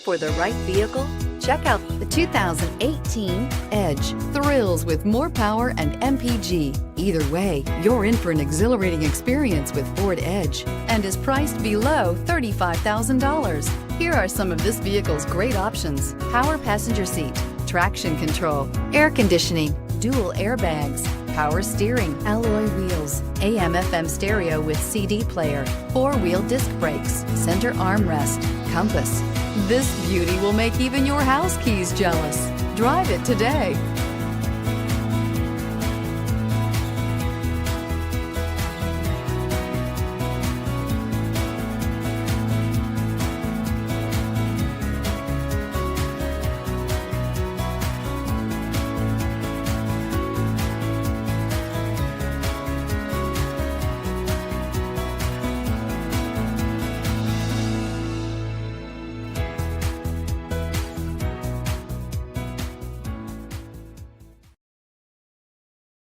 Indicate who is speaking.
Speaker 1: For the right vehicle, check out the 2018 Edge. Thrills with more power and MPG. Either way, you're in for an exhilarating experience with Ford Edge and is priced below $35,000. Here are some of this vehicle's great options: power passenger seat, traction control, air conditioning, dual airbags, power steering, alloy wheels, AM/FM stereo with CD player, four-wheel disc brakes, center armrest, compass. This beauty will make even your house keys jealous. Drive it today.